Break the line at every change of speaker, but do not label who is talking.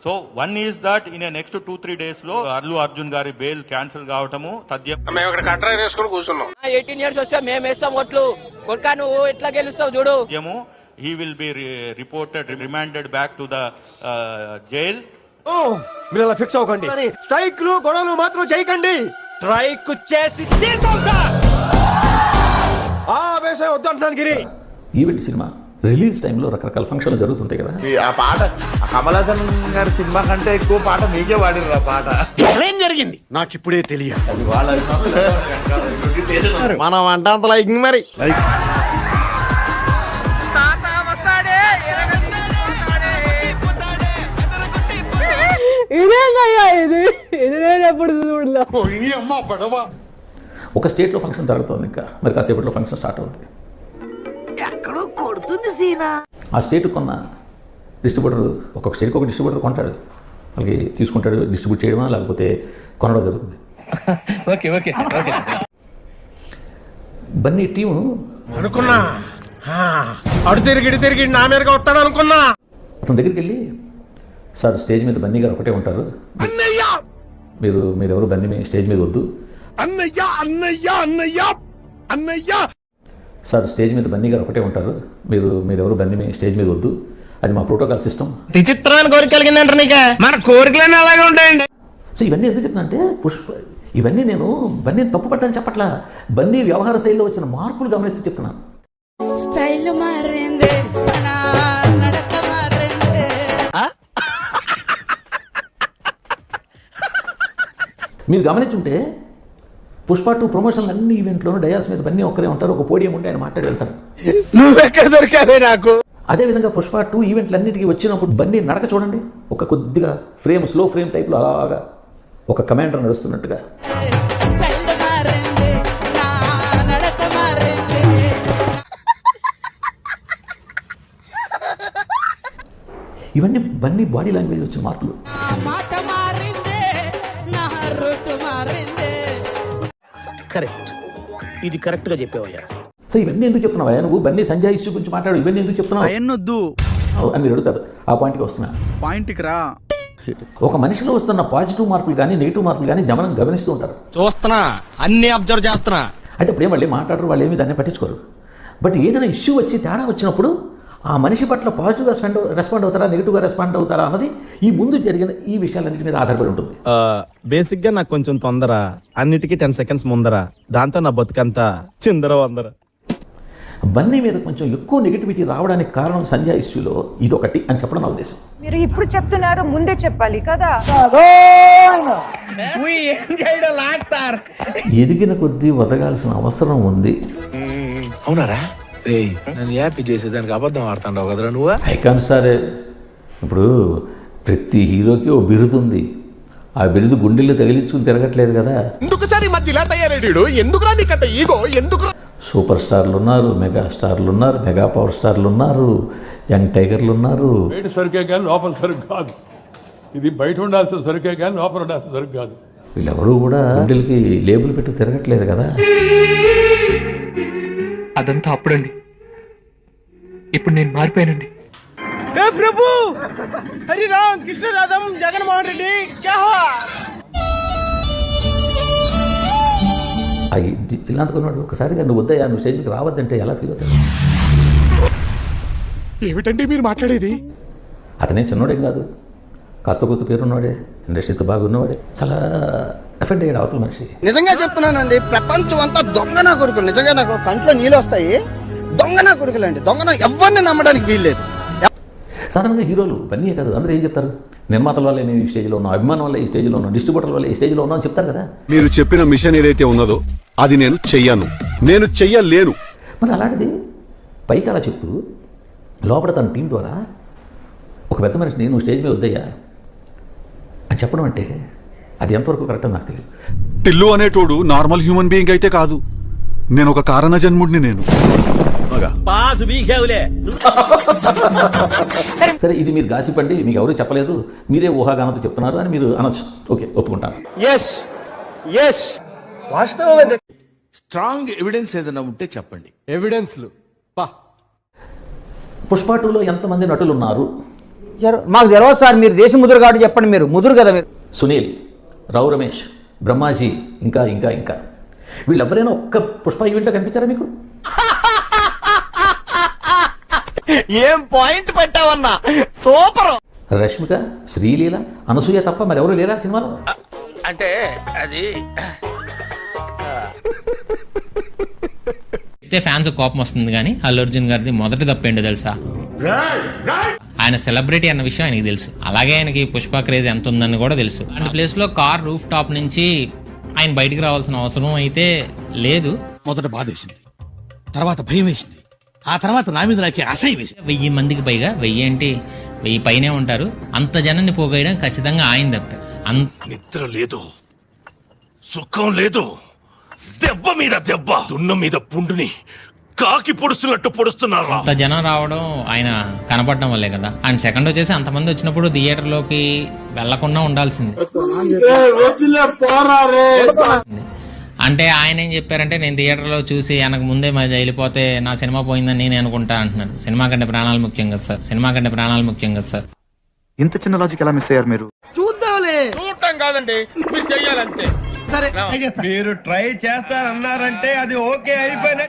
So one is that in next 2-3 days లో అల్లు అర్జున్ గారి bail cancel కావటము తథ్యం.
మేము ఇక్కడ కట్రా వేసుకుని కూర్చున్నాం.
18 years వస్తే మేము వేస్తాం ఓట్లు. కొడుకా నువ్వు ఎట్లా గెలుస్తావు చూడు.
He will be reported, remanded back to the jail.
మీరు అలా ఫిక్స్ అవ్వకండి. స్ట్రైక్లు గొడవలు మాత్రం చేయకండి. స్ట్రైక్ చేసి ఆవేశం వద్దంటున్నాను గిరి.
ఈవెంట్ సినిమా రిలీజ్ టైంలో రకరకాల ఫంక్షన్లు జరుగుతుంటాయి కదా.
ఆ పాట కమల్ హాసన్ గారి సినిమా కంటే ఎక్కువ పాట మీకే వాడిర్రు. ఆ పాట
ఏం జరిగింది నాకు ఇప్పుడే తెలియదు.
మనం అంటే అంత లైకింగ్ మరి.
ఒక స్టేట్లో ఫంక్షన్ జరుగుతుంది, ఇంకా మరి కాసేపట్లో ఫంక్షన్ స్టార్ట్ అవుతుంది. ఆ స్టేట్ కొన్న డిస్ట్రిబ్యూటర్ ఒక్కొక్క స్టేట్కి ఒక డిస్ట్రిబ్యూటర్ కొంటాడు, వాళ్ళకి తీసుకుంటాడు, డిస్ట్రిబ్యూట్ చేయడమా లేకపోతే కొనడం జరుగుతుంది. బన్నీ టీము
అనుకున్నా అడు తిరిగి నా మీదగా వస్తాడు అనుకున్నా.
అతని దగ్గరికి వెళ్ళి, సార్ స్టేజ్ మీద బన్నీ గారు ఒకటే ఉంటారు, మీరు ఎవరు బన్నీ స్టేజ్ మీద వద్దు. సార్ స్టేజ్ మీద బన్నీ గారు ఒకటే ఉంటారు, మీరు ఎవరు బన్నీ స్టేజ్ మీద వద్దు, అది మా ప్రోటోకాల్ సిస్టమ్.
విచిత్రమైన కోరిక కలిగిందంటారు నీకు. మన కోరికలన్నీ అలాగే ఉంటాయండి.
సో ఇవన్నీ ఎందుకు చెప్తున్నా అంటే ఇవన్నీ నేను బన్నీ తప్పు పట్టని చెప్పట్లా, బన్నీ వ్యవహార శైలిలో వచ్చిన మార్పులు గమనిస్తూ చెప్తున్నాను.
స్టైల్ మారింది, నడక మారింది.
మీరు గమనించుంటే పుష్ప 2 ప్రమోషన్లు అన్ని ఈవెంట్లోనూ డయాస్ మీద బన్నీ ఒక్కరే ఉంటారు, ఒక పోడియం ఉంటే ఆయన మాట్లాడి వెళ్తారు.
నువ్వెక్కడ దొరికావే నాకు.
అదేవిధంగా పుష్ప 2 ఈవెంట్లన్నిటికీ వచ్చినప్పుడు బన్నీ నడక చూడండి, ఒక కొద్దిగా స్లో ఫ్రేమ్ టైప్లో అలాగా ఒక కమాండర్ నడుస్తున్నట్టుగా.
స్టైల్ మారింది, నడక మారింది.
ఇవన్నీ బన్నీ బాడీ లాంగ్వేజ్ వచ్చిన మార్పులు.
మాట మారింది, నా రూట్ మారింది.
కరెక్ట్, ఇది కరెక్ట్ గా చెప్పావయ్యా.
సో ఇవన్నీ ఎందుకు చెప్తున్నావా నువ్వు? బన్నీ సంజయ్ ఇష్యూ గురించి మాట్లాడు, ఇవన్నీ ఎందుకు చెప్తున్నావు అని మీరు అడుగుతారు. ఆ పాయింట్కి వస్తున్నా.
పాయింట్కి రా.
ఒక మనిషిలో వస్తున్న పాజిటివ్ మార్పులు కానీ నెగిటివ్ మార్పులు కానీ గమనిస్తూ ఉంటారు.
చూస్తున్నా, అన్ని అబ్జర్వ్ చేస్తున్నా.
అయితే అప్పుడు వాళ్ళు మాట్లాడరు, వాళ్ళు ఏమి దాన్ని పట్టించుకోరు. బట్ ఏదైనా ఇష్యూ వచ్చి తేడా వచ్చినప్పుడు ఆ మనిషి పట్ల పాజిటివ్గా రెస్పాండ్ అవుతారా, నెగిటివ్గా రెస్పాండ్ అవుతారా అన్నది ఈ ముందు జరిగిన ఈ విషయాలన్నింటి మీద ఆధారపడి ఉంటుంది.
బేసిక్గా నాకు కొంచెం తొందర, అన్నిటికీ 10 seconds ముందర, దాంతో నా బతుకంతా చిందర వందర.
బన్నీ మీద కొంచెం ఎక్కువ నెగిటివిటీ రావడానికి కారణం సంజయ్ ఇష్యూలో ఇదొకటి అని చెప్పడం నా ఉద్దేశం.
మీరు ఇప్పుడు చెప్తున్నారు, ముందే చెప్పాలి కదా.
ఎదిగిన కొద్దీ వదగాల్సిన అవసరం ఉంది.
అవునారా? నన్ను హ్యాపీ చేసేదానికి అబద్ధం ఆడుతున్నావు కదరా నువ్వు.
ఐకాన్ సారే. ఇప్పుడు ప్రతి హీరోకి ఓ బిరుదు ఉంది, ఆ బిరుదు గుండెల్లో తగిలించుకుని తిరగట్లేదు కదా.
ఎందుకు సార్ ఈ మధ్య ఇలా తయారయ్యాడు? ఎందుకు రా నీకంత ఈగో? ఎందుకు?
సూపర్ స్టార్లు ఉన్నారు, మెగా స్టార్లు ఉన్నారు, మెగా పవర్ స్టార్లు ఉన్నారు, యంగ్ టైగర్లు ఉన్నారు.
బయట సరికే కానీ లోపల సరుకు కాదు. ఇది బయట ఉండాల్సిన సరుకే కానీ లోపల ఉండాల్సిన సరుకు కాదు.
వీళ్ళెవరూ కూడా గుండెలకి లేబుల్ పెట్టి తిరగట్లేదు కదా.
అదంతా అప్పుడండి, ఇప్పుడు నేను మారిపోయానండి.
ప్రభు హరిరామ్ కృష్ణ రాధం జగన్మోహన్ రెడ్డి
జిల్లా అనుకున్నాడు. ఒకసారిగా నువ్వు వద్దయా, నువ్వు స్టేజ్కి రావద్దంటే ఎలా ఫీల్ అవుతాడు?
ఏమిటండి మీరు మాట్లాడేది?
అతనే చిన్నోడేం కాదు, కాస్త కూస్త పేరున్నవాడే, ఇండస్ట్రీతో బాగా ఉన్నవాడే. చాలా ఎఫెక్ట్ అయ్యాడు అవతల మనిషి.
నిజంగా చెప్తున్నానండి, ప్రపంచం అంతా దొంగ నా కొడుకులు. నిజంగా నాకు కంట్లో నీళ్ళు వస్తాయి. దొంగ నా కొడుకులు అండి, దొంగ. ఎవరిని నమ్మడానికి వీల్లేదు.
సాధారణంగా హీరోలు బన్నీయే కాదు, అందరూ ఏం చెప్తారు? నిర్మాతల వల్ల నేను ఈ స్టేజ్లో ఉన్నాను, అభిమానం వల్ల ఈ స్టేజ్లో ఉన్నాను, డిస్ట్రిబ్యూటర్ వల్ల ఈ స్టేజ్లో ఉన్నాను అని చెప్తారు కదా.
మీరు చెప్పిన మిషన్ ఏదైతే ఉన్నదో అది నేను చెయ్యలేను.
మరి అలాంటిది పైకి అలా చెప్తూ లోపల తన టీం ద్వారా ఒక పెద్ద మనిషిని నువ్వు స్టేజ్ మీద వద్దయ్యా అని చెప్పడం అంటే అది ఎంతవరకు కరెక్ట్ అని నాకు తెలియదు.
టిల్లు అనేటోడు నార్మల్ హ్యూమన్ బీయింగ్ అయితే కాదు, నేను ఒక కారణ జన్ముడిని. నేను
సరే, ఇది మీరు గాసిపండి, మీకు ఎవరు చెప్పలేదు, మీరే ఊహాగానంతో చెప్తున్నారు అని మీరు అనొచ్చు. ఓకే, ఒప్పుకుంటాను.
స్ట్రాంగ్ ఎవిడెన్స్ ఏదైనా ఉంటే చెప్పండి.
ఎవిడెన్స్లు
పుష్ప 2లో ఎంతమంది నటులు ఉన్నారు
మాకు తెలియదు సార్, మీరు దేశ ముదురు కాబట్టి చెప్పండి, మీరు ముదురు కదా మీరు.
సునీల్, రావు రమేష్, బ్రహ్మాజీ, ఇంకా ఇంకా ఇంకా వీళ్ళెవరైనా ఒక్క పుష్ప ఈవెంట్లో కనిపించారా మీకు?
ఏం పాయింట్ పెట్టావన్నా, సూపర్.
రష్మిక, శ్రీలీల, అనసూయ తప్ప మరెవరు లేరా సినిమాలో?
అంటే అది
ఫ్యాన్స్ కోపం వస్తుంది కానీ అల్లు అర్జున్ గారిది మొదటి తప్పేంటో తెలుసా? ఆయన సెలబ్రిటీ అన్న విషయం ఆయనకి తెలుసు. అలాగే ఆయనకి పుష్ప క్రేజ్ ఎంత ఉందని కూడా తెలుసు. అలాంటి ప్లేస్ లో కార్ రూఫ్ టాప్ నుంచి ఆయన బయటికి రావాల్సిన అవసరం అయితే లేదు.
మొదట బాధేసింది, తర్వాత భయం వేసింది, ఆ తర్వాత నా మీద నాకే అసహ్యం వేసింది.
1000 మందికి పైగా, 1000 ఏంటి 1000 పైనే ఉంటారు. అంత జనాన్ని పోగేయడం ఖచ్చితంగా ఆయన తప్పే.
నిద్ర లేదు, సుఖం లేదు, దెబ్బ మీద దెబ్బ, దున్న మీద పుండుని కాకి పొడుస్తున్నట్టు పొడుస్తున్నారు.
అంత జనం రావడం ఆయన కనపడడం వల్లే కదా. అండ్ సెకండ్ వచ్చేసి అంతమంది వచ్చినప్పుడు థియేటర్లోకి వెళ్లకుండా ఉండాల్సింది. అంటే ఆయన ఏం చెప్పారంటే, నేను థియేటర్లో చూసి వెనక ముందే మరి వెళ్ళిపోతే నా సినిమా పోయిందని నేను అనుకుంటా అంటున్నాను. సినిమా కంటే ప్రాణాలు ముఖ్యం కదా సార్, సినిమా కంటే ప్రాణాలు ముఖ్యం కదా సార్.
ఇంత చిన్న లాజిక్ ఎలా మిస్ అయ్యారు మీరు?
చూద్దాంలే.
చూడటం కాదండి, మీరు చెయ్యాలంతే.
సరే
మీరు ట్రై చేస్తారన్నారంటే అది ఓకే అయిపోయిన